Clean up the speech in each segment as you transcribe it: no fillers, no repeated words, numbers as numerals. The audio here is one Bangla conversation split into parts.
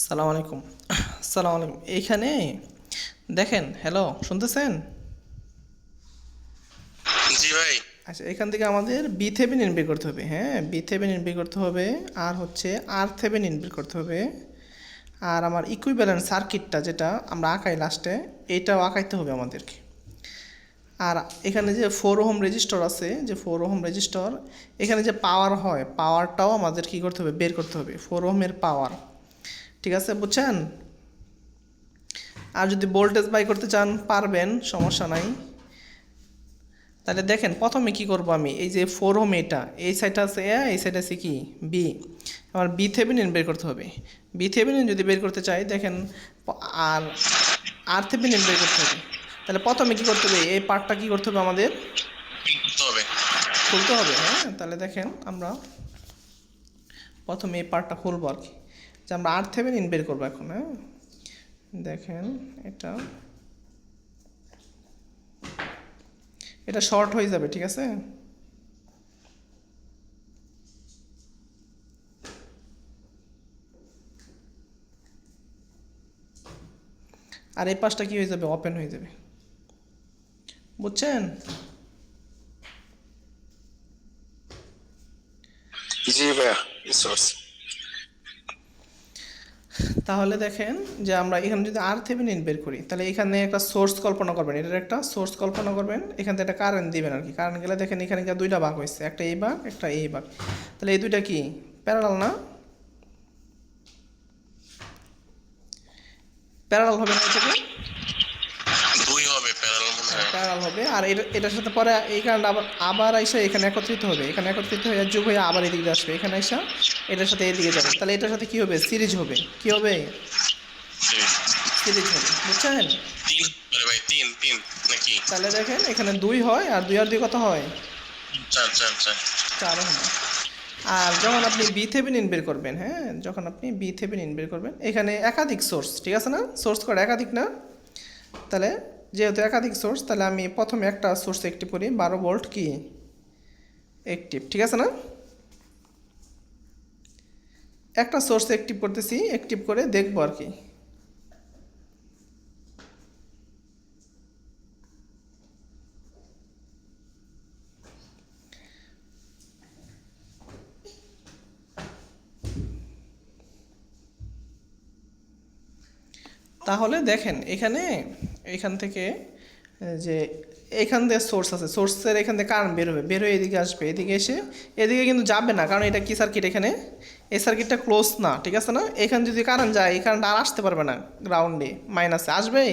সালাম আলাইকুম। সালাম আলাইকুম। এইখানে দেখেন, হ্যালো, শুনতেছেন? জি ভাই। আচ্ছা, এখান থেকে আমাদের বি থেভেনিন বের করতে হবে। হ্যাঁ, বি থেভেনিন বের করতে হবে। আর হচ্ছে আর থেভেনিন বের করতে হবে। আর আমার ইকুইভ্যালেন্ট সার্কিটটা যেটা আমরা আঁকাই লাস্টে, এইটাও আঁকাইতে হবে আমাদেরকে। আর এখানে যে 4 ওহম রেজিস্টর আছে, যে 4 ওহম রেজিস্টর, এখানে যে পাওয়ার হয়, পাওয়ারটাও আমাদের কী করতে হবে, বের করতে হবে, 4 ওহমের পাওয়ার। ঠিক আছে, বুঝছেন? আর যদি ভোল্টেজ বাই করতে চান পারবেন, সমস্যা নাই। তাহলে দেখেন, প্রথমে কি করব, আমি এই যে 4 ওহম, এটা এই সাইডটা আছে এ, এই সাইড আছে কি বি। আমার বি থেভেনিন বের করতে হবে। বি থেভেনিন যদি বের করতে চাই, দেখেন, আর আর থেভেনিন বের করতে হবে। তাহলে প্রথমে কি করতে হবে, এই পার্টটা কি করতে হবে আমাদের, করতে হবে। খুলতে হবে। হ্যাঁ, তাহলে দেখেন, আমরা প্রথমে এই পার্টটা খুলবো আর কি, যে আমরা আর থেভেনিন বের করবো এখন। হ্যাঁ, দেখেন, এটা এটা শর্ট হয়ে যাবে, ঠিক আছে। আর এই পাশটা কি হয়ে যাবে, ওপেন হয়ে যাবে, বুঝছেন? জি ভাইয়া। সোর্স। তাহলে দেখেন, যে আমরা এখানে যদি আর থেভেনিন বের করি, তাহলে এখানে একটা সোর্স কল্পনা করবেন, এটার একটা সোর্স কল্পনা করবেন, এখান থেকে একটা কারেন্ট দিবেন আর কি। কারেন্ট গেলে দেখেন এখানে দুইটা ভাগ হয়েছে, একটা এই ভাগ, একটা এই ভাগ। তাহলে এই দুইটা কি প্যারালাল না? প্যারালাল হবে না এটাকে? দুই হবে প্যারালাল মনে হ্যাঁ, হয়। প্যারালাল হবে। আর এটার সাথে পরে এই কারেন্ট আবার আবার আইসা এখানে একত্রিত হবে, এখানে একত্রিত হয়ে যোগ হয়ে আবার এদিকে আসবে, এখানে আইসা এটার সাথে এদিকে যাবে। তাহলে এটার সাথে কি হবে, সিরিজ হবে। কি হবে? জি। সিরিজ হবে, বুঝছেন? তিন আরে ভাই, তিন তিন নাকি? তাহলে দেখেন, এখানে 2 হয়, আর 2 আর 2 কত হয়? চার চার চার। 4 হয়। আর যখন আপনি বি থেভেনিন বের করবেন, হ্যাঁ, যখন আপনি বি থেভেনিন বের করবেন, এখানে একাধিক সোর্স, ঠিক আছে না? সোর্স করে একাধিক না? তাহলে যেহেতু একাধিক সোর্স, তাহলে আমি প্রথমে একটা সোর্স অ্যাক্টিভ করি, 12 ভোল্ট কি অ্যাক্টিভ, ঠিক আছে না? একটা সোর্স অ্যাক্টিভ করতেছি, অ্যাক্টিভ করে দেখবো আর কি। তাহলে দেখেন, এখান থেকে যে এখান থেকে সোর্স আছে, সোর্সের এখান থেকে কারেন্ট বের হবে, বের হয়ে এদিকে আসবে, এদিকে এসে এদিকে কিন্তু যাবে না, কারণ এটা কি সার্কিট, এখানে এই সার্কিটটা ক্লোজ না, ঠিক আছে না? এখানে যদি কারেন্ট যায়, এই কারেন্ট আর আসতে পারবে না, গ্রাউন্ডে মাইনাসে আসবে।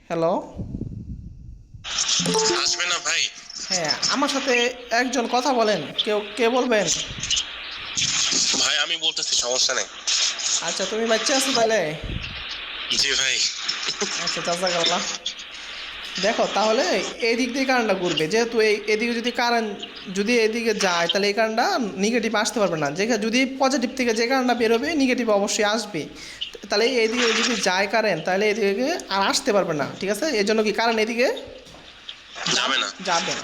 হ্যালো? আসবে না ভাই। হ্যাঁ, আমার সাথে একজন কথা বলেন, কে বলবেন? ভাই আমি বলতেছি, সমস্যা নেই। আচ্ছা, তুমি বাচ্চা আছো তাহলে? জি ভাই। আচ্ছা, জাযাকাল্লাহ। দেখো, তাহলে এই দিক দিয়ে কারেন্টটা ঘুরবে, যেহেতু এদিকে যদি কারেন্ট যদি এদিকে যায়, তাহলে এই কারেন্টটা নেগেটিভ আসতে পারবে না। যদি পজিটিভ থেকে যে কারেন্টটা বেরোবে, নেগেটিভ অবশ্যই আসবে। তাহলে এইদিকে যদি যায় কারেন্ট, তাহলে এদিকে আর আসতে পারবে না, ঠিক আছে? এর জন্য কি কারেন্ট এদিকে যাবে না। যাবে না।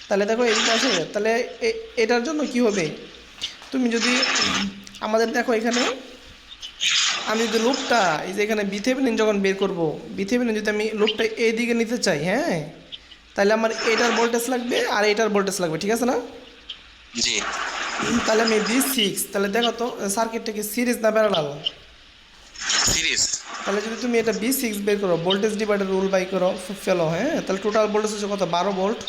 তাহলে দেখো, এদিকে আছে, তাহলে এটার জন্য কি হবে, তুমি যদি আমাদের দেখো এখানে, আমি যদি লুপটা এই যে এখানে বিথেভেনিন যখন বের করব, বিথেভেনিন যদি আমি লুপটা এইদিকে নিতে চাই, হ্যাঁ, তাহলে আমার এটার ভোল্টেজ লাগবে আর এটার ভোল্টেজ লাগবে, ঠিক আছে না? জি। তাহলে আমি B6, তাহলে দেখো তো সার্কিটটা কি সিরিজ না প্যারালাল? সিরিজ। তাহলে যদি তুমি এটা B6 বের করো, ভোল্টেজ ডিভাইডার রুল বাই করো, ফেলো, হ্যাঁ, তাহলে টোটাল ভোল্টেজ হচ্ছে কত, 12 ভোল্ট।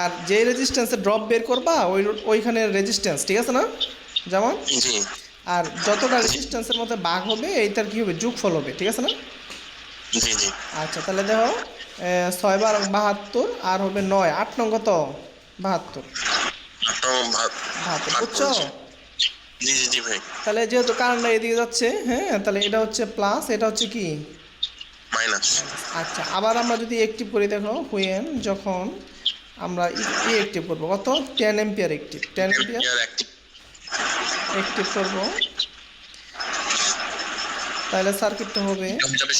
আর যে রেজিস্ট্যান্সে ড্রপ বের করবা, ওইখানে রেজিস্ট্যান্স, ঠিক আছে না? যেমন, জি আর যতটা রেজিস্ট্যান্সের মধ্যে ভাগ হবে, এইটার কি হবে, যোগফল হবে, ঠিক আছে না? জি জি। আচ্ছা, তাহলে দেখো, 6 বার 72, আর হবে 9, 8 নং কত, 72। আপনার ভাত। 72, ভাগ বুঝছো? করেছি। জি জি জি ভাই। তাহলে যেহেতু কারেন্টটা এদিকে যাচ্ছে, হ্যাঁ, তাহলে এটা হচ্ছে প্লাস, এটা হচ্ছে কি মাইনাস। মাইনাস। আচ্ছা, আবার আমরা যদি অ্যাক্টিভ করি, দেখো হুয়েন, যখন আমরা অ্যাক্টিভ করবো, কত, 10 ampere active, 10 ampere ampere active. Active করবো, তাহলে সার্কিটটা হবে, যাবে।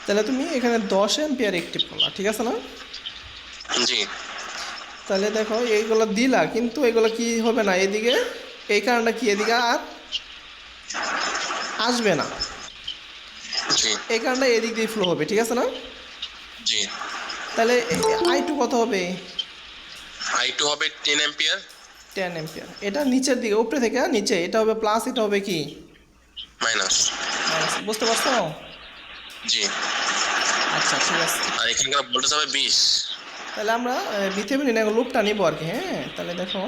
তাহলে তুমি এখানে 10 অ্যাম্পিয়ার অ্যাক্টিভ করলা, ঠিক আছে না? জি তাহলে দেখো এইগুলো দিলা, কিন্তু এগুলো কি হবে না এদিকে, এই কারণে কি এদিকে আর আসবে না, জি এই কারণে এদিক দিয়ে ফ্লো হবে, ঠিক আছে না? জি। তাহলে I2 কত হবে? I2 হবে 10 অ্যাম্পিয়ার 10 অ্যাম্পিয়ার। এটা নিচের দিকে, উপরে থেকে নিচে, এটা হবে প্লাস, এটা হবে কি মাইনাস। মাইনাস। বুঝতে পারছো? জি। আচ্ছা ঠিক আছে। আর এখানকার ভোল্টেজ হবে 20। তাহলে আমরা ভিথেভেনিন লুপটা নিব আর কি। হ্যাঁ, তাহলে দেখো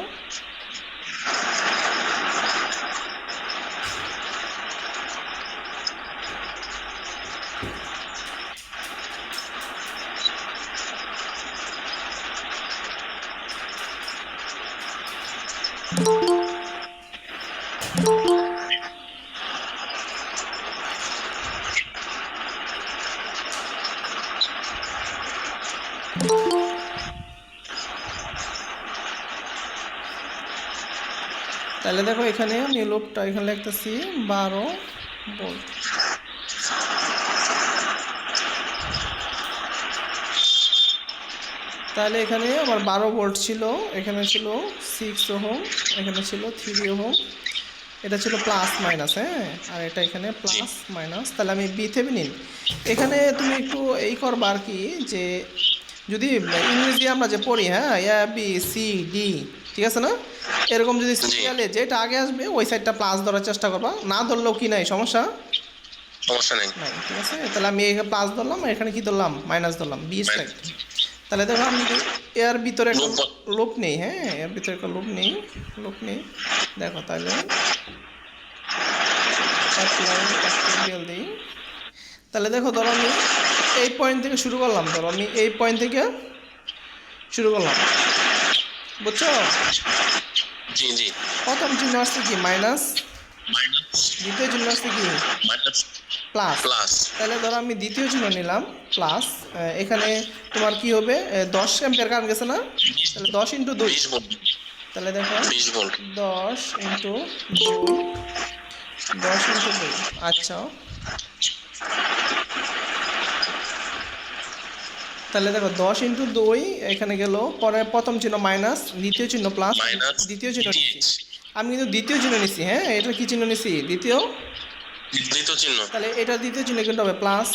তাহলে দেখো এখানে আমি লুপটা এখানে লিখতেছি 12 ভোল্ট। তাহলে এখানে আমার 12 ভোল্ট ছিল, এখানে ছিল 6 ওহম, এখানে ছিল 3 ওহম, এটা ছিল প্লাস মাইনাস। হ্যাঁ, আর এটা এখানে প্লাস মাইনাস। তাহলে আমি ভিথেভেনিন এখানে তুমি একটু এই করবা আর কি, যে যদি ইংরেজি আমরা যে পড়ি, হ্যাঁ, ABCD, ঠিক আছে না? এরকম যদি সিরিয়ালে যেটা আগে আসবে ওই সাইডটা প্লাস ধরার চেষ্টা করবা, না ধরলেও কি নাই, সমস্যা সমস্যা নেই। নাই, ঠিক আছে? তাহলে আমি এখানে প্লাস ধরলাম, আর এখানে কি ধরলাম, মাইনাস ধরলাম, বি সাইড। তাহলে দেখো আমি যদি এর ভিতরে একটা লুপ নেই, হ্যাঁ, এর ভিতরে একটা লুপ নেই, দেখো তাহলে দিই। তাহলে দেখো ধরো আমি এই পয়েন্ট থেকে শুরু করলাম, ধরো আমি এই পয়েন্ট থেকে শুরু করলাম, বুঝছো? জি জি। প্রথম চিহ্ন আসছে কি মাইনাস, মাইনাস দ্বিতীয় চিহ্ন আসছে কি মাইনাস প্লাস। প্লাস। তাহলে ধরো আমি দ্বিতীয় চিহ্ন নিলাম প্লাস, এখানে তোমার কি হবে, 10 অ্যাম্পিয়ার কারেন্ট গেছে না? তাহলে 10 ইন্টু 2, 20 ভোল্ট। তাহলে দেখো 20 ভোল্ট। 10 into 2, 10 into 2। আচ্ছা, তাহলে দেখো 10 ইন্টু 2 এখানে গেল, পরে প্রথম চিহ্ন মাইনাস, দ্বিতীয় চিহ্ন প্লাস, মাইনাস দ্বিতীয় চিহ্ন নিচ্ছি। DTH। আমি কিন্তু দ্বিতীয় চিহ্ন নিচ্ছি, হ্যাঁ, এটা কি চিহ্ন নিচ্ছি, দ্বিতীয়। দ্বিতীয় চিহ্ন তাহলে এটা দ্বিতীয় চিহ্ন কিন্তু হবে প্লাস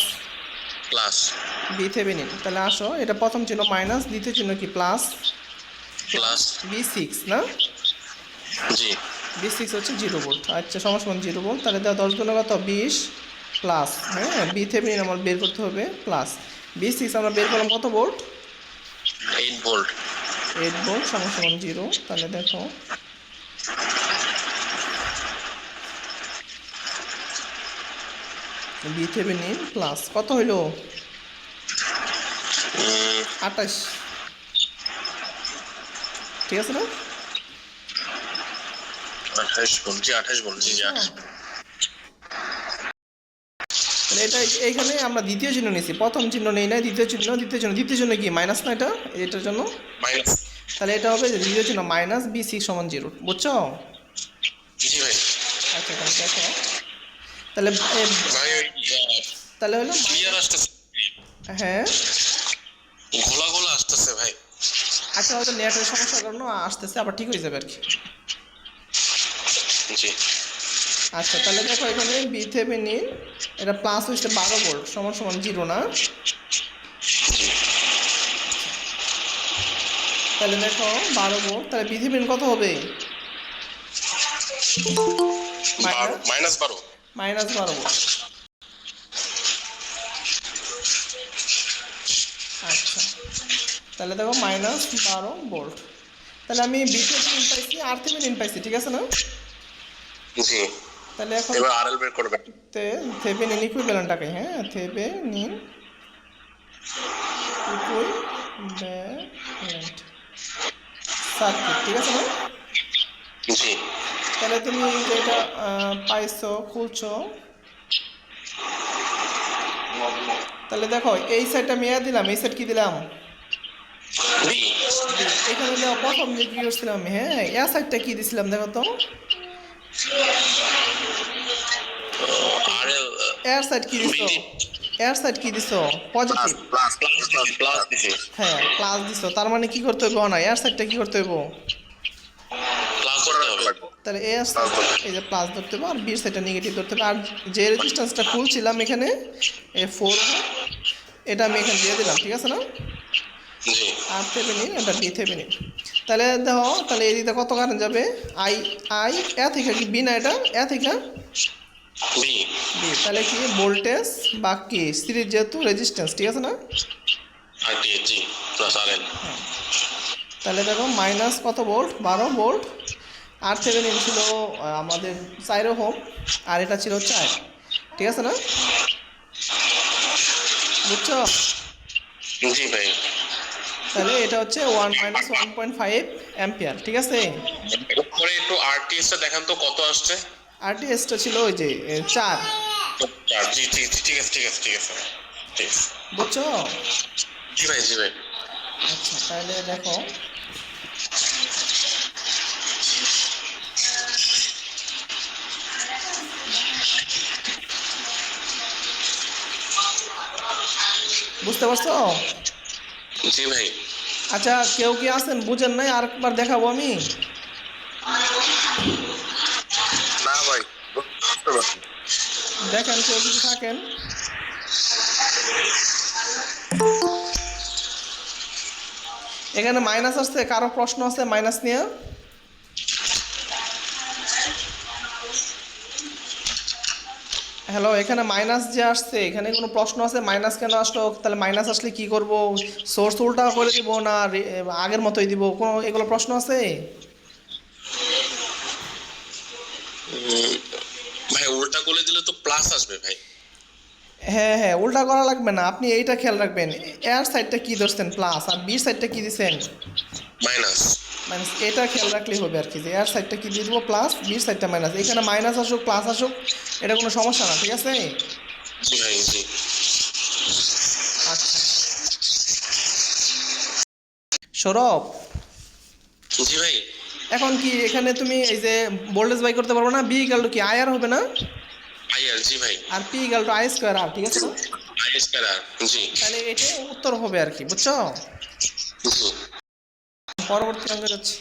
প্লাস ভিথেভেনিন। তাহলে আসো, এটা প্রথম চিহ্ন মাইনাস, দ্বিতীয় চিহ্ন কি প্লাস, প্লাস। B6 না? জি B6 হচ্ছে 0 ভোল্ট। আচ্ছা, সমান 0 ভোল্ট। তাহলে দাও 10 গুণ কত, 20 প্লাস, হ্যাঁ, ভিথেভেনিন আমার বের করতে হবে প্লাস। B6 আমরা বের করলাম কত ভোল্ট, 8 ভোল্ট। 8 ভোল্ট সমান 0। তাহলে দেখো ভিথেভেনিন প্লাস কত হইলো, 28, ঠিক আছে না? 28 ভোল্ট। জি 28 ভোল্ট। জি জি 28 ভোল্ট। তাহলে এটা এইখানে আমরা দ্বিতীয় চিহ্ন নিয়েছি, প্রথম চিহ্ন নেই না, দ্বিতীয় চিহ্ন কি মাইনাস না, এটার জন্য মাইনাস। তাহলে এটা হবে দ্বিতীয় চিহ্ন মাইনাস, B6 সমান 0, বুঝছো? জি ভাই। আচ্ছা, তাহলে দেখো, তাহলে ভাই ওই তাহলে হলো ক্লিয়ার আসতেছে। হ্যাঁ, গোলা গোলা আসতেছে ভাই। আচ্ছা, হয়তো নেটের সমস্যার কারণে আসতেছে, আবার ঠিক হয়ে যাবে আর কি। জি আচ্ছা, তাহলে দেখো এখানে ভিথেভেনিন এটা প্লাস হচ্ছে 12 ভোল্ট সমান 0 না? তাহলে দেখো 12 ভোল্ট, তাহলে ভিথেভেনিন কত হবে, মাইনাস 12। Minus 12 volt. আচ্ছা, তাহলে দেখো মাইনাস 12 ভোল্ট। তাহলে আমি ভিথেভেনিন পাইছি, আরথেভেনিন পাইছি, ঠিক আছে না? জি। তাহলে এখন এবার আরএল বের করবেন। থেভেনিন ইকুইভ্যালেন্টটাকে, হ্যাঁ, থেভেনিন ইকুইভ্যালেন্ট সার্কিট, ঠিক আছে না? জি তাহলে তুমি যেটা পাইছো, খুলছো, তাহলে দেখো এই সাইডটা আমি দিলাম, এই সাইড কি দিলাম, বি। বি। এখানে দেখো প্রথম যে কি করছিলাম আমি, হ্যাঁ এ সাইডটা কি দিছিলাম দেখো তো, আর এর সাইড কি দিছো, এর সাইড কি দিছো পজিটিভ, প্লাস দিছি, হ্যাঁ প্লাস দিছো, তার মানে কি করতে হইব না এর সাইডটা কি করতে হইব, প্লাস করতে হবে। তাহলে এ আর এই যে প্লাস ধরতে হবে আর বির সাইডটা নেগেটিভ ধরতে হবে। আর যে রেজিস্ট্যান্সটা খুলছিলাম এখানে এ 4, এটা আমি এখানে দিয়ে দিলাম, ঠিক আছে না, জি আর থেভেনিন এটা বি থেভেনিন। তাহলে দেখো তাহলে এই দিকটা কত কারেন্ট যাবে, আই আই এ থেকে কি বি না এটা এ থেকে বি বি, তাহলে কি ভোল্টেজ বা কি সিরিজ যেহেতু রেজিস্ট্যান্স, ঠিক আছে না, আর টি জি প্লাস আর এল। তাহলে দেখো মাইনাস কত ভোল্ট 12 ভোল্ট, আর থেভেনিন ছিল আমাদের 4 ওহম আর এটা ছিল 4, ঠিক আছে না, বুঝছো, জি ভাই, তাহলে এটা হচ্ছে 1 মাইনাস 1.5 অ্যাম্পিয়ার, ঠিক আছে। উপরে একটু আরটিএসটা দেখান তো কত আসছে। আরটিএসটা ছিল ওই যে 4, জি ঠিক ঠিক আছে ঠিক আছে ঠিক আছে ঠিক আছে। বুঝছো, জি ভাই জি ভাই। আচ্ছা তাহলে দেখো বুঝতে পারছো, জি ভাই। আচ্ছা কেউ কি আছেন বুঝেন নাই আরেকবার দেখাবো আমি, না ভাই বুঝতে পারছি। দেখেন কেউ যদি থাকেন, এখানে মাইনাস আসছে, কারো প্রশ্ন আছে মাইনাস নিয়ে, হ্যালো এখানে মাইনাস যে আসছে এখানে কোনো প্রশ্ন আছে মাইনাস কেন আসলো, তাহলে মাইনাস আসলে কি করব, সোর্স উল্টা করে দিব না আগের মতোই দিব, কোনো এগুলো প্রশ্ন আছে, ভাই উল্টা করে দিলে তো প্লাস আসবে ভাই। হ্যাঁ হ্যাঁ উল্টা করা লাগবে না, আপনি এইটা খেয়াল রাখবেন এর সাইডটা কি ধরছেন প্লাস আর বির সাইডটা কি দিচ্ছেন মাইনাস। মাইনাস, এটা খেয়াল রাখলেই হবে আর কি, যে এর সাইডটা কি দিয়ে দেবো প্লাস বির সাইডটা মাইনাস, এখানে মাইনাস আসুক প্লাস আসুক এটা কোনো সমস্যা না, ঠিক আছে, জি ভাই জি। আচ্ছা সৌরভ, জি ভাই। এখন কি এখানে তুমি এই যে ভোল্টেজ বাই করতে পারবো না, বি ইকাল টু কি আই আর হবে না, আইআর জি ভাই। আর P equal to I square R, ঠিক আছে না, আই স্কয়ার আর জি তাহলে এটাই উত্তর হবে আর কি, বুঝছো, জি। পরবর্তী অঙ্কে যাচ্ছি,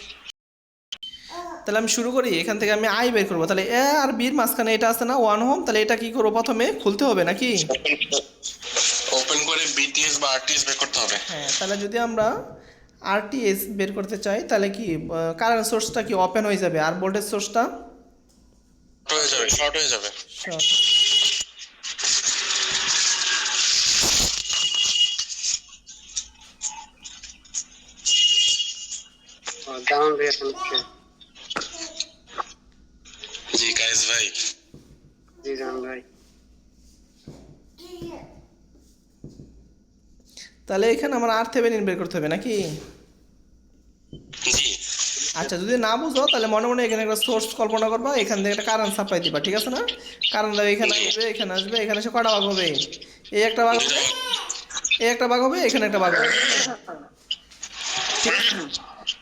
তাহলে আমি শুরু করি এখান থেকে, আমি আই বের করবো, তাহলে এ আর বির মাঝখানে এটা আছে না 1 ওহম, তাহলে এটা কি করবো প্রথমে খুলতে হবে নাকি, ওপেন করে বিটিএস বা আরটিএস বের করতে হবে। হ্যাঁ তাহলে যদি আমরা আরটিএস বের করতে চাই তাহলে কি কারেন্ট সোর্সটা কি ওপেন হয়ে যাবে আর ভোল্টেজ সোর্সটা হয়ে যাবে, শর্ট হয়ে যাবে। শর্ট, ডাউন রিয়েকশন হচ্ছে। জি গাইস ভাই। জি জান ভাই। তাহলে এখানে আমার আর থেভেনিন বের করতে হবে নাকি, জি আচ্ছা যদি না বুঝো তাহলে মনে মনে এখানে একটা সোর্স কল্পনা করবা, এখান থেকে একটা কারেন্ট সাপ্লাই দিবা, ঠিক আছে না, কারেন্ট দেবে এখানে আসবে এখানে আসবে, এখানে এসে কটা ভাগ হবে, এই একটা ভাগ হবে, এই একটা ভাগ হবে, এখানে একটা ভাগ হবে,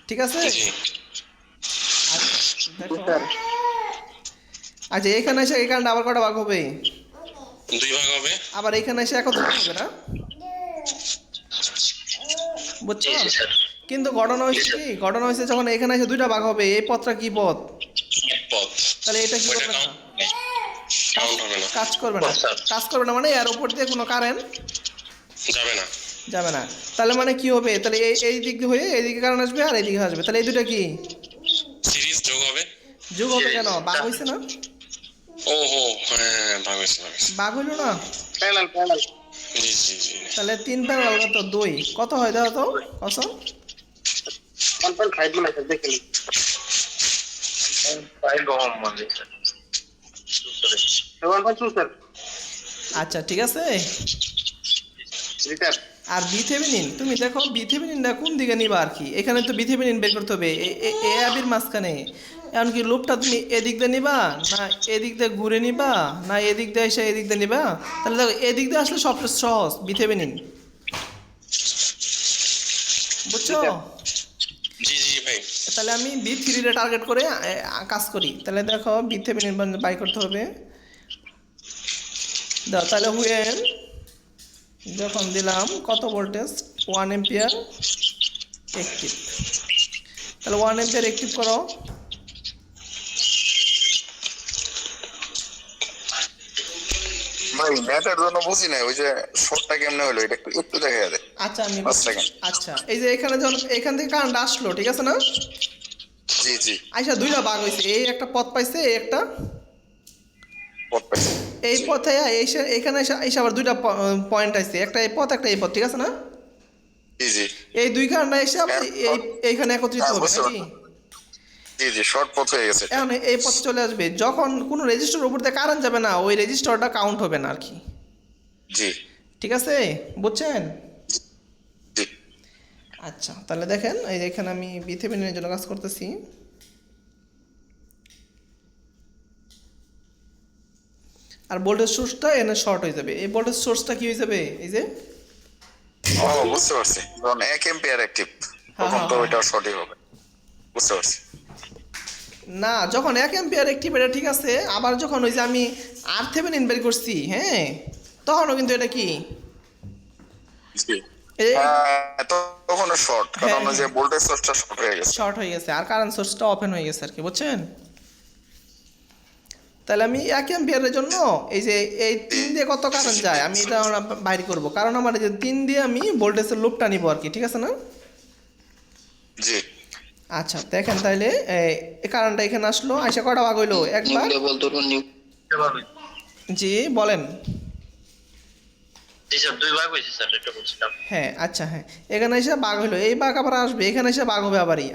ঠিক আছে, জি আচ্ছা দেখো, আচ্ছা এখানে এসে এই কারেন্ট আবার কটা ভাগ হবে, দুই ভাগ হবে। আবার এখানে এসে একত্রিত হবে না, বুঝছো, কিন্তু ঘটনা হয়েছে কি, ঘটনা হয়েছে যখন এখানে এসে দুইটা ভাগ হবে এই পথটা কি পথ, এক পথ। তাহলে এটা কি ওইটা করবে না, কাউন্ট হবে না। কাজ করবে না, কাজ করবে না মানে এর উপর দিয়ে কোনো কারেন্ট যাবে না। যাবে না, তাহলে মানে কি হবে, তাহলে এই এই দিক দিয়ে হয়ে এইদিকে কারেন্ট আসবে আর এইদিকে আসবে, তাহলে এই দুটা কি সিরিজ যোগ হবে। যোগ হবে, কেন ভাগ হয়েছে না, ও হো হ্যাঁ ভাগ হয়েছে ভাগ হয়েছে। ভাগ হইলো না, প্যারালাল প্যারালাল জি জি জি। তাহলে 3 প্যারালাল কত 2 কত হয় দাও তো কত, 1.5 মানে দেখে নি। 5 ওহম মানে 1.2 স্যার। আচ্ছা ঠিক আছে, লিটার। আর বি থেভেনিন তুমি দেখো বি থেভেনিনটা কোন দিকে নিবা আর কি, এখানে তো বি থেভেনিন বের করতে হবে এ আবির মাঝখানে, এমনকি লুপটা তুমি এদিক দিয়ে নিবা না এদিক দিয়ে ঘুরে নিবা না এদিক দিয়ে এসে এদিক দিয়ে নিবা, তাহলে দেখো এদিক দিয়ে আসলে সবচেয়ে সহজ বি থেভেনিন, বুঝছো, জি জি ভাই। তাহলে আমি B3 রে টার্গেট করে কাজ করি। তাহলে দেখো B থেভেনিন বাই করতে হবে। দাও তাহলে হুয়েন যখন দিলাম কত ভোল্টেজ 1 এম্পিয়ার অ্যাক্টিভ, তাহলে 1 এম্পিয়ার অ্যাক্টিভ করো। ভাই নেটের জন্য বুঝি না ওই যে শর্টটা কেমনে হলো, এটা একটু একটু দেখা যায় আচ্ছা আমি 5 সেকেন্ড। আচ্ছা এই যে এখানে যখন এখান থেকে কারেন্ট আসলো ঠিক আছে না, জি জি আইসা দুইটা ভাগ হয়েছে, এই একটা পথ পাইছে এই একটা, পথ পাইছি। এই জি পথে এসে এখানে এসে আবার দুইটা পয়েন্ট আছে, একটা এই পথ একটা এই পথ ঠিক আছে না, জি জি এই দুই কারেন্ট এসে আবার হ্যাঁ, এইখানে একত্রিত হ্যাঁ, হবে বুঝতে নাকি। জি জি শর্ট পথ হয়ে গেছে এটা। এখন এই পথে চলে আসবে, যখন কোনো রেজিস্টার উপর দিয়ে কারেন্ট যাবে না ওই রেজিস্টারটা কাউন্ট হবে না আর কি। জি ঠিক আছে, বুঝছেন? জি আচ্ছা তাহলে দেখেন এই যে এখানে আমি B থেভেনিনের জন্য কাজ করতেছি। আর ভোল্টেজ সোর্সটা এনে শর্ট হয়ে যাবে, এই ভোল্টেজ সোর্সটা কি হয়ে যাবে, এই যে ও বুঝতে পারছি, যখন 1 এম্পিয়ার অ্যাক্টিভ হ্যাঁ, তখন তো হ্যাঁ, ওইটা শর্টই হবে। বুঝতে পারছি। না যখন 1 এম্পিয়ার অ্যাক্টিভ এটা ঠিক আছে, আবার যখন ওই যে আমি R থেভেনিন বের করছি হ্যাঁ, তখনও কিন্তু এটা কি জি এই হ্যাঁ, তখন শর্ট, কারণ হ্যাঁ, ওই যে ভোল্টেজ সোর্সটা শর্ট হয়ে গেছে। শর্ট হয়ে গেছে আর কারেন্ট সোর্সটা ওপেন হয়ে গেছে আর কি, বুঝছেন? তাহলে আমি 1 এম্পিয়ারের জন্য এই যে এই 3 দিয়ে কত কারেন্ট যায় আমি এটা বাইর করব, কারণ আমার এই যে 3 দিয়ে আমি ভোল্টেজের লুপটা নিব আর কি, ঠিক আছে না? জি আচ্ছা দেখেন তাইলে এই কারেন্টটা এখানে আসলো, আইসা কটা ভাগ হইলো একবার। জি বলেন। জি স্যার, 2 ভাগ হয়েছে স্যার, এটা বলছিলাম। হ্যাঁ আচ্ছা হ্যাঁ, এখানে এসে বাঘ হলো, এই বাঘ আবার আসবে, এখানে এসে বাঘ হবে আবারই,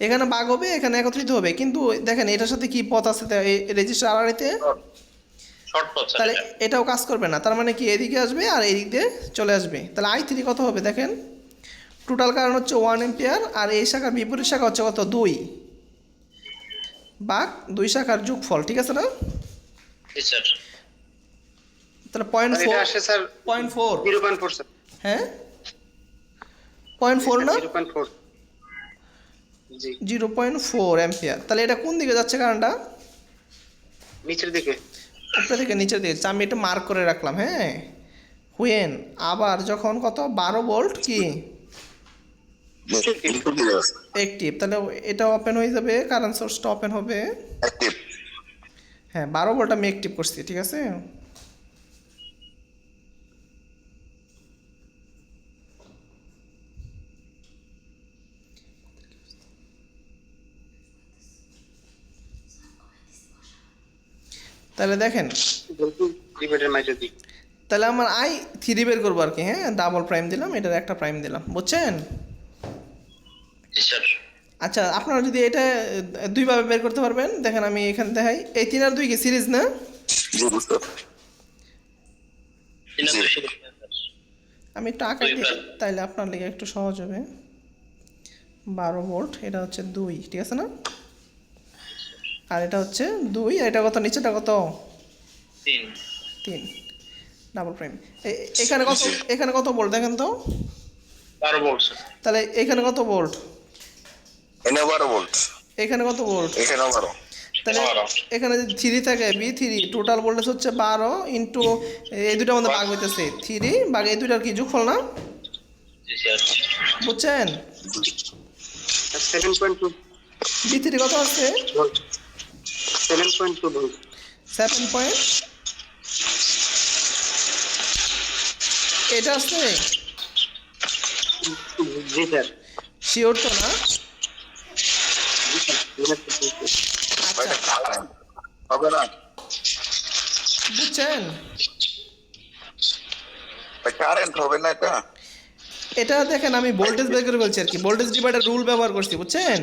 এখানে বাঘ হবে এখানে একত্রিত হবে, কিন্তু দেখেন এটার সাথে কি পথ আছে রেজিস্টার আড়াইতে, শর্ট পথ স্যার তাহলে এটা। এটাও কাজ করবে না, তার মানে কি এদিকে আসবে আর এদিক দিয়ে চলে আসবে, তাহলে I3 কত হবে দেখেন, টোটাল কারণ হচ্ছে 1 এম্পিয়ার আর এই শাখার বিপরীত শাখা হচ্ছে কত 2 বাঘ 2 শাখার যোগফল, ঠিক আছে না? জি স্যার। তাহলে পয়েন্ট আর ফোর এটা আসে স্যার পয়েন্ট ফোর 0.4 স্যার। হ্যাঁ 0.4 না 0.4 জি 0.4 অ্যাম্পিয়ার, তাহলে এটা কোন দিকে যাচ্ছে কারেন্টটা, নিচের দিকে। উপরে থেকে নিচের দিকে, আমি এটা মার্ক করে রাখলাম হ্যাঁ। হুয়েন আবার যখন কত 12 ভোল্ট কি অ্যাক্টিভ, তাহলে এটা ওপেন হয়ে যাবে, কারেন্ট সোর্সটা ওপেন হবে। অ্যাক্টিভ। হ্যাঁ 12 ভোল্ট আমি অ্যাক্টিভ করছি, ঠিক আছে। তাহলে দেখেন ডিভাইডার মাইটার দিক। তাহলে আমার I3 বের করবো আর কি, হ্যাঁ ডাবল প্রাইম দিলাম, এটার একটা প্রাইম দিলাম, বুঝছেন? জি স্যার। আচ্ছা আপনারা যদি এটা দুইভাবে বের করতে পারবেন, দেখেন আমি এখানে দেখাই, এই 3 আর 2 কি সিরিজ না, জি বুঝতে পারছি। তিন আর জি। 2 সিরিজ স্যার। আমি একটু আঁকাই দিই তাইলে আপনার লেগে একটু সহজ হবে। 12 ভোল্ট এটা হচ্ছে 2, ঠিক আছে না, আর এটা হচ্ছে 2 আর এটা কত নিচেটা কত 3 3 ডাবল প্রাইম। এখানে কত, এখানে কত ভোল্ট দেখেন তো, 12 ভোল্ট স্যার। তাহলে এখানে কত ভোল্ট, এনে 12 ভোল্ট, এখানে কত ভোল্ট, এখানে 12। তাহলে 12 এখানে যদি 3 থাকে B3 টোটাল ভোল্টেজ হচ্ছে 12 ইন্টু এই দুটার মধ্যে ভাগ হইতেছে 3 ভাগ এই দুটার কি যোগফল না, জি স্যার। বুঝছেন? 7.2 B3 কত আছে ভোল্ট। 7.2 ভোল্ট। 7 পয়েন্ট, এটা আছে জি স্যার। শিওর তো না? ভাই আচ্ছা এটা কারেন্ট হবে না, বুঝছেন, ভাই কারেন্ট হবে না এটা। এটা দেখেন আমি ভোল্টেজ বের করে বলছি আর কি, ভোল্টেজ ডিভাইডার রুল ব্যবহার করছি, বুঝছেন?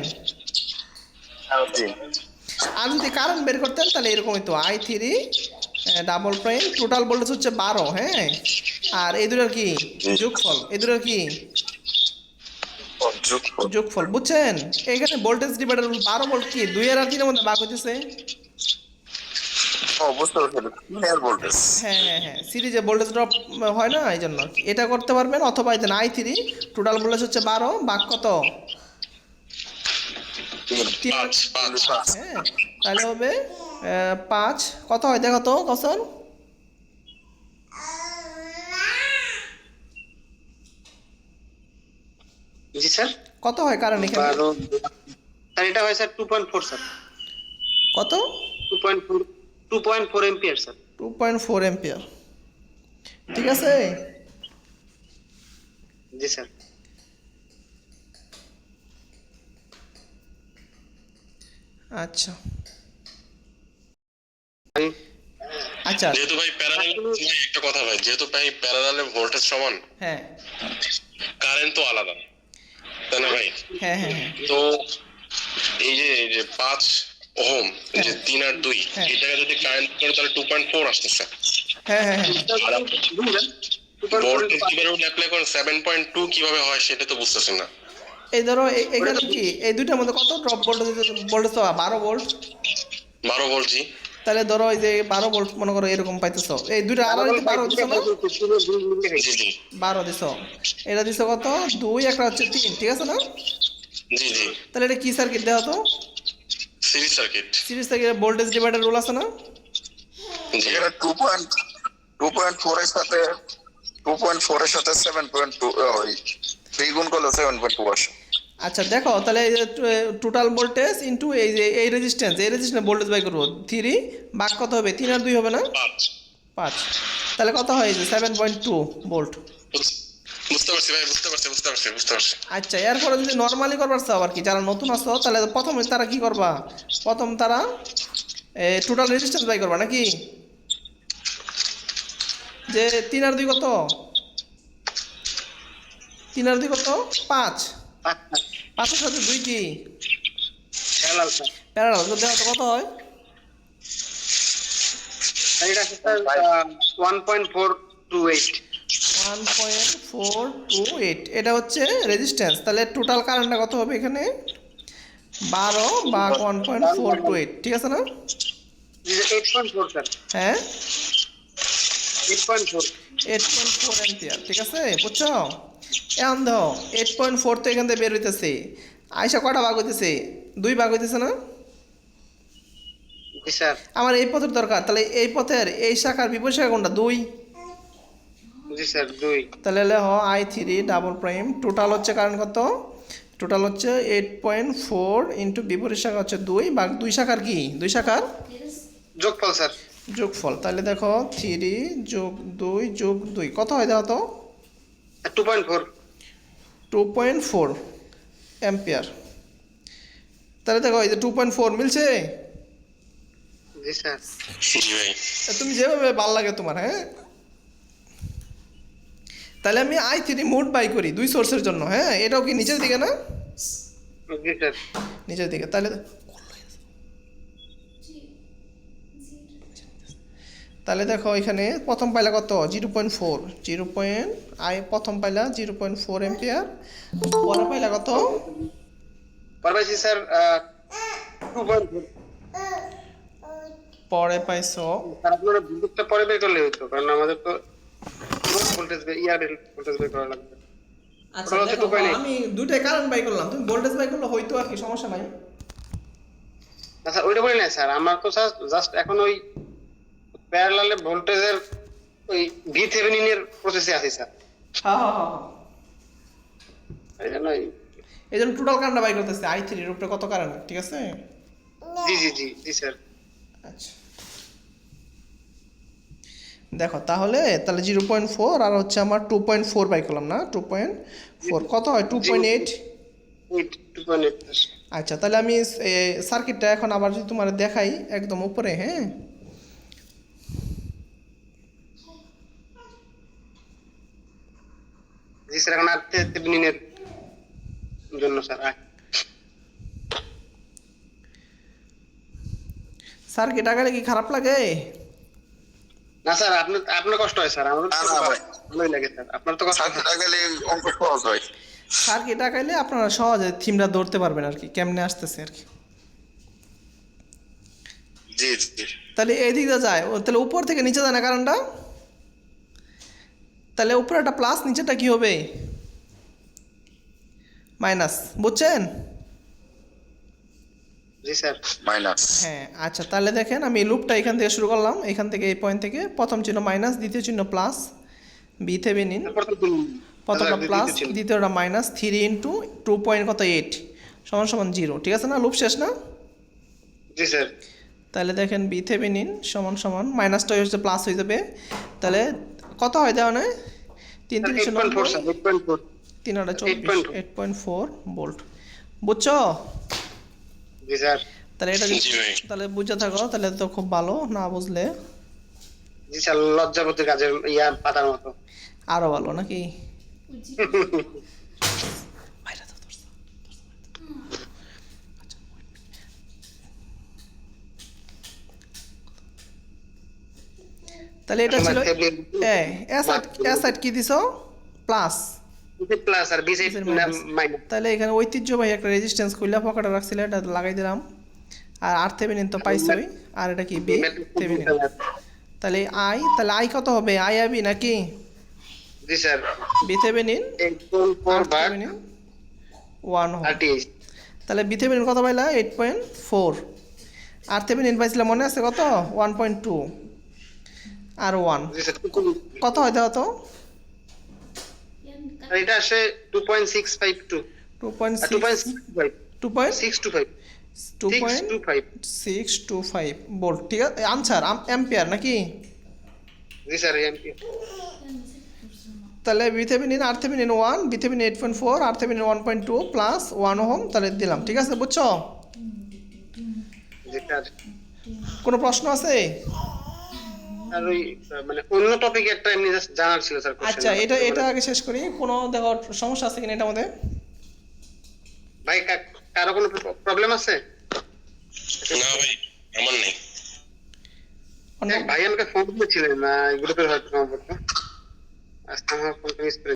জি আর যদি কারেন্ট বের করতেন তাহলে এরকম হতো I3 double prime total voltage হচ্ছে 12 হ্যাঁ, আর এই দুটার কি যোগফল, এই দুটার কি যোগফল, বুঝছেন? এখানে ভোল্টেজ ডিভাইডার রুল 12 ভোল্ট কি 2 আর 3 এর মধ্যে ভাগ হইতেছে, ও বুঝতে পারছি, লিনিয়ার ভোল্টেজ। হ্যাঁ হ্যাঁ হ্যাঁ সিরিজে ভোল্টেজ ড্রপ হয় না, এই জন্য আর কি। এটা করতে পারবেন, অথবা এই I3 টোটাল ভোল্টেজ হচ্ছে 12 ভাগ কত পাঁচ পাঁচ হ্যাঁ, তাহলে হবে 5 কত হয় দেখো তো কসন? জি স্যার। কত হয় কারেন্ট এখানে? 12 স্যার এটা হয় স্যার 2.4 স্যার। কত? 2.4 এম্পিয়ার স্যার। 2.4 এম্পিয়ার। ঠিক আছে। জি স্যার। আচ্ছা আচ্ছা। যেহেতু ভাই প্যারালাল, একটা কথা ভাই, যেহেতু ভাই প্যারালালে ভোল্টেজ সমান, হ্যাঁ কারেন্ট তো আলাদা, তাই না ভাই? হ্যাঁ হ্যাঁ হ্যাঁ তো এই যে 5 ওহম, যে 3 আর 2, হ্যাঁ। এটাকে যদি কারেন্ট করে তাহলে 2.4 আসতেছে। হ্যাঁ হ্যাঁ হ্যাঁ। আর ভোল্টেজ কিভাবে অ্যাপ্লাই করেন 7.2 কিভাবে হয় সেটা তো বুঝতেছেন না। এই ধরো এখানে কি এই দুইটার মধ্যে কত ড্রপ ভোল্টেজ? ভোল্টেজ তো 12 ভোল্ট। 12 ভোল্ট জি। তাহলে ধরো এই যে 12 ভোল্ট মনে করো এরকম পাইতেছো, এই দুইটা আড়াইতে 12 দিছো না? জি জি 12 দিছো, এটা দিছো কত 2, একটা হচ্ছে 3, ঠিক আছে না? জি জি। তাহলে এটা কি সার্কিট দেওয়া তো? Series circuit. সিরিজ থেকে ভোল্টেজ ডিভাইডার রুল আছে না? জি। এটা 2.4 এর সাথে 2.4 এর সাথে 7.2 ওই 3 গুণ করলে 7.2 আসে। আচ্ছা দেখো তাহলে এই যে টোটাল ভোল্টেজ ইনটু এই যে এই রেজিস্ট্যান্স ভোল্টেজ বাই করবো 3 ভাগ কত হবে? 3 আর 2 হবে না? 5। 5। তাহলে কত হয়? এই যে 7.2 ভোল্ট। বুঝতে পারছি ভাই, বুঝতে পারছি। আচ্ছা এরপরে যদি নর্মালি করবার চাও আর কি, যারা নতুন আসো তাহলে প্রথমে তারা কি করবা? প্রথম তারা টোটাল রেজিস্ট্যান্স বাই করবা নাকি? যে 3 আর 2 কত? 3 আর 2 কত? 5। 5 এর সাথে 2 কি প্যারালাল স্যার। প্যারালাল? দেখো তো কত হয়? স্যার এটা আছে স্যার 1.428। 1.428 এটা হচ্ছে রেজিস্ট্যান্স। তাহলে টোটাল কারেন্টটা কত হবে এখানে? 12 বা 1.428, ঠিক আছে না? 8.4 স্যার। হ্যাঁ 8.4। 8.4 অ্যাম্পিয়ার, ঠিক আছে বুঝছো? এখন দেখো 8.4 তো এখান থেকে বের হইতেছে, আইসা কটা ভাগ হইতেছে? 2 ভাগ হইতেছে না? জি স্যার। আমার এই পথের দরকার, তাহলে এই পথের এই শাখার বিপরীত শাখা কোনটা? 2। জি স্যার 2। তাহলে Leh I3 double prime total হচ্ছে কারেন্ট কত? টোটাল হচ্ছে 8.4 ইন্টু বিপরীত শাখা হচ্ছে 2 ভাগ 2 শাখার কি 2 শাখার যোগফল স্যার। যোগফল। তাহলে দেখো 3 যোগ 2 যোগ 2 কত হয় দেখো তো? 2.4। 2.4 অ্যাম্পিয়ার। তাহলে দেখো এই যে 2.4 মিলছে। জি স্যার। জি ভাই। তুমি যেভাবে ভাল লাগে তোমার, হ্যাঁ। তাহলে আমি I3 মোট বাই করি 2 সোর্সের জন্য, হ্যাঁ। এটাও কি নিচের দিকে না? জি স্যার। নিচের দিকে। তাহলে তাহলে দেখো এখানে প্রথম পাইলা কত? 0.4 প্রথম পাইলা 0.4 এম্পিয়ার, পরে পাইলা কত? পারবাইছি স্যার 2.4। পরে পাইছো স্যার আপনারা বিদ্যুৎটা পরে বের করলে হতো, কারণ আমাদের তো ভোল্টেজ ভোল্টেজ বের করা লাগবে। আচ্ছা ওটা হচ্ছে দেখো 2.8। আমি দুইটাই কারেন্ট বাই করলাম, তুমি ভোল্টেজ বাই করলে হয়তো আর কি, সমস্যা নাই। না স্যার ওইটা বলি না স্যার, আমার তো স্যার জাস্ট এখন ওই প্যারালালে ভোল্টেজের ওই VThevenin এর প্রসেসে আছি স্যার। হ্যাঁ হ্যাঁ হ্যাঁ। এই জন্য এই জন্য টোটাল কারেন্ট বাই করতেছে I3 এর উপরে কত কারেন্ট, ঠিক আছে? জি জি জি জি স্যার। আচ্ছা দেখো তাহলে 0.4 আর হচ্ছে আমার 2.4 বাই করলাম না, 2.4 কত হয়? 2.8। 2.8। আচ্ছা তাহলে আমি সার্কিটটা এখন আবার যদি তোমার দেখাই একদম উপরে, হ্যাঁ। জি স্যার এখন থেভেনিনের জন্য স্যার সার্কিট আগালে কি খারাপ লাগে? না স্যার আপনার কষ্ট হয় স্যার, আমাদের না, তো না ভাই। ভালোই লাগে স্যার, আপনার তো কষ্ট হয়। সার্কিট গেলে অঙ্ক সহজ হয়। সার্কিট আগাইলে আপনারা সহজে থিমটা ধরতে পারবেন আর কি, কেমনে আসতেছে আর কি। জি জি। তাহলে এই দিকটা যায়, তাহলে উপর থেকে নিচে যায় না কারেন্টটা? তাহলে উপরে একটা প্লাস, নিচেটা কি হবে? মাইনাস, বুঝছেন? জি স্যার মাইনাস হ্যাঁ আচ্ছা, তাহলে দেখেন আমি লুপটা এখান থেকে শুরু করলাম, এখান থেকে এই পয়েন্ট থেকে প্রথম চিহ্ন মাইনাস, দ্বিতীয় চিহ্ন প্লাস, বি থেভেনিন প্রথমটা প্লাস, দ্বিতীয়টা মাইনাস, 3 ইন্টু 2.8 সমান সমান 0, ঠিক আছে না? লুপ শেষ না? জি স্যার তাহলে দেখেন বি থেভেনিন সমান সমান মাইনাসটা হচ্ছে প্লাস হয়ে যাবে, তাহলে কত হয় দেওয়া নয় 3 3 8.4 স্যার 8.4 3 8.4 ভোল্ট, বুঝছো? জি স্যার তাহলে এটা জি ভাই। তাহলে বুঝে থাকো, তাহলে তো খুব ভালো, না বুঝলে জি স্যার লজ্জাবতী কাজের পাতার মতো আরো ভালো নাকি? তাহলে এটা ছিল এ সাইড কি দিছো প্লাস, প্লাস আর বি সাইড মাইনাস তাহলে এখানে ঐতিহ্যবাহী একটা রেজিস্ট্যান্স খুললা পকেটে রাখছিলে, এটা লাগাই দিলাম। আর আর থেভেনিন তো পাইছই, আর এটা কি বি থেভেনিন। তাহলে আই কত হবে? আই আবি নাকি জি স্যার বি থেভেনিন 8.4 ভাগ থেভেনিন 1 হোম। 38 তাহলে বি থেভেনিন কত পাইলা? 8.4। আর থেভেনিন পাইছিলাম মনে আছে কত? 1.2 আর 1 জি স্যার কত হয় দাও তো? আর এটা আসে 2.652 2.625 2.625 ভোল্ট, ঠিক আছে। আনসার অ্যাম্পিয়ার নাকি? জি স্যার এমপি তাহলে ভিথেমিনিন আর থেমিনিন 1, ভিথেমিনিন 8.4, আর থেমিনিন 1.2 প্লাস 1 ওহম, তাহলে দিলাম, ঠিক আছে, বুঝছো? জি স্যার কোনো প্রশ্ন আছে? আর ওই মানে অন্য টপিকে একটা এমনি জাস্ট জানার ছিল স্যার আচ্ছা, এটা আগে শেষ করি। কোনো দেখো সমস্যা আছে কিনা এটার মধ্যে? ভাই কারো কোনো প্রবলেম আছে? না ভাই, আমার নেই। অন্য- ভাই আমাকে ফোন করেছিলেন গ্রুপের হয়তো সম্ভবত আজকে আমার ফোনটা মিস করে